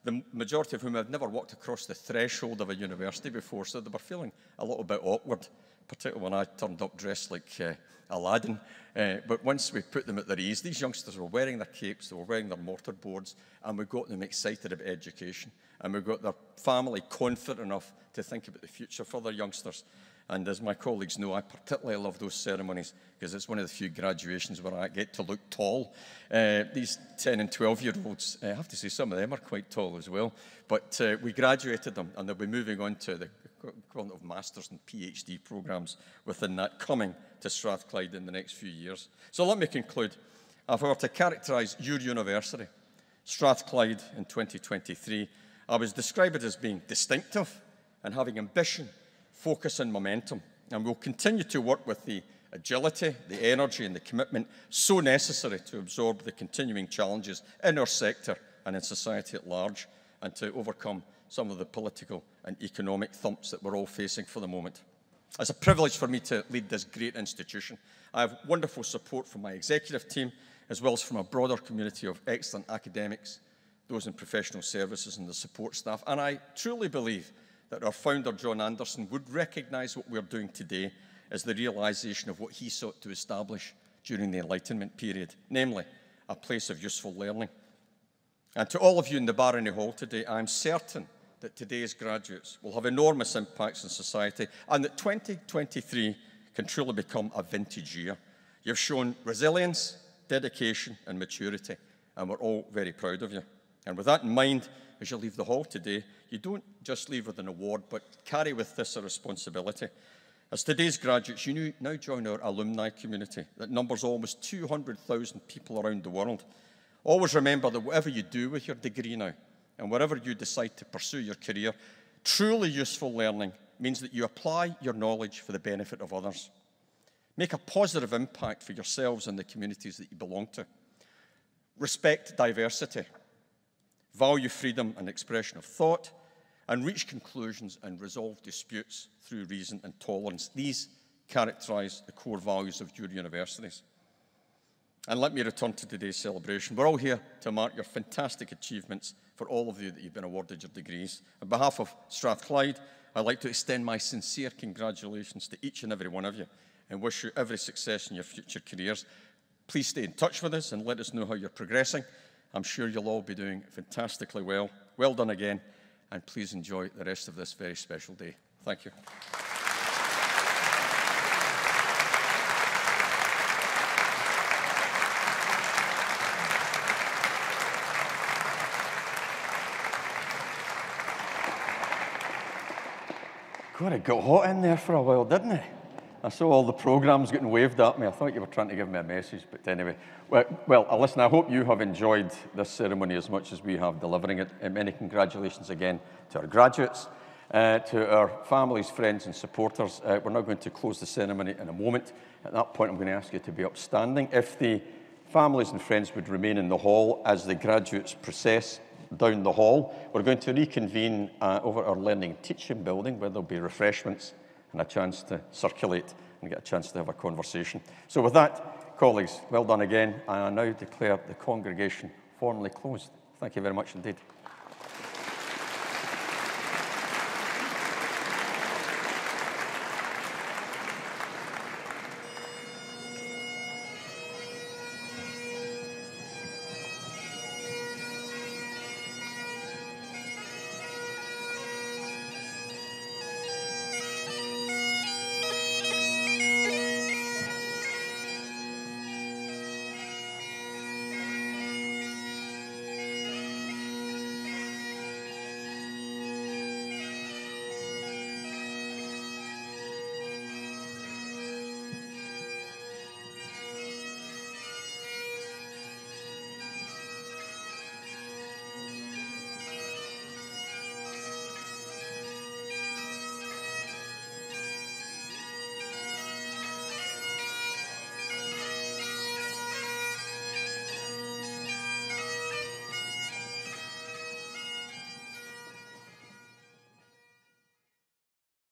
the majority of whom had never walked across the threshold of a university before, so they were feeling a little bit awkward, particularly when I turned up dressed like Aladdin. But once we put them at their ease, these youngsters were wearing their capes, they were wearing their mortarboards, and we got them excited about education. And we got their family confident enough to think about the future for their youngsters. And as my colleagues know, I particularly love those ceremonies because it's one of the few graduations where I get to look tall. These 10 and 12-year-olds, I have to say some of them are quite tall as well. But we graduated them, and they'll be moving on to the equivalent of Masters and PhD programmes within that, coming to Strathclyde in the next few years. So let me conclude. If I were to characterise your university, Strathclyde in 2023, I would describe it as being distinctive and having ambition, focus and momentum. And we'll continue to work with the agility, the energy and the commitment so necessary to absorb the continuing challenges in our sector and in society at large, and to overcome some of the political and economic thumps that we're all facing for the moment. It's a privilege for me to lead this great institution. I have wonderful support from my executive team, as well as from a broader community of excellent academics, those in professional services and the support staff. And I truly believe that our founder, John Anderson, would recognise what we're doing today as the realisation of what he sought to establish during the Enlightenment period, namely a place of useful learning. And to all of you in the Barony Hall today, I'm certain that today's graduates will have enormous impacts on society, and that 2023 can truly become a vintage year. You've shown resilience, dedication and maturity, and we're all very proud of you. And with that in mind, as you leave the hall today, you don't just leave with an award, but carry with this a responsibility. As today's graduates, you now join our alumni community that numbers almost 200,000 people around the world. Always remember that whatever you do with your degree now, and wherever you decide to pursue your career, truly useful learning means that you apply your knowledge for the benefit of others. Make a positive impact for yourselves and the communities that you belong to. Respect diversity. Value freedom and expression of thought, and reach conclusions and resolve disputes through reason and tolerance. These characterise the core values of your universities. And let me return to today's celebration. We're all here to mark your fantastic achievements for all of you that you've been awarded your degrees. On behalf of Strathclyde, I'd like to extend my sincere congratulations to each and every one of you and wish you every success in your future careers. Please stay in touch with us and let us know how you're progressing. I'm sure you'll all be doing fantastically well. Well done again, and please enjoy the rest of this very special day. Thank you. God, it got hot in there for a while, didn't it? I saw all the programmes getting waved at me. I thought you were trying to give me a message, but anyway. Well, listen, I hope you have enjoyed this ceremony as much as we have delivering it. And many congratulations again to our graduates, to our families, friends and supporters. We're now going to close the ceremony in a moment. At that point, I'm going to ask you to be upstanding. If the families and friends would remain in the hall as the graduates process down the hall, we're going to reconvene over our Learning and Teaching building, where there'll be refreshments and a chance to circulate and get a chance to have a conversation. So with that, colleagues, well done again. I now declare the congregation formally closed. Thank you very much indeed.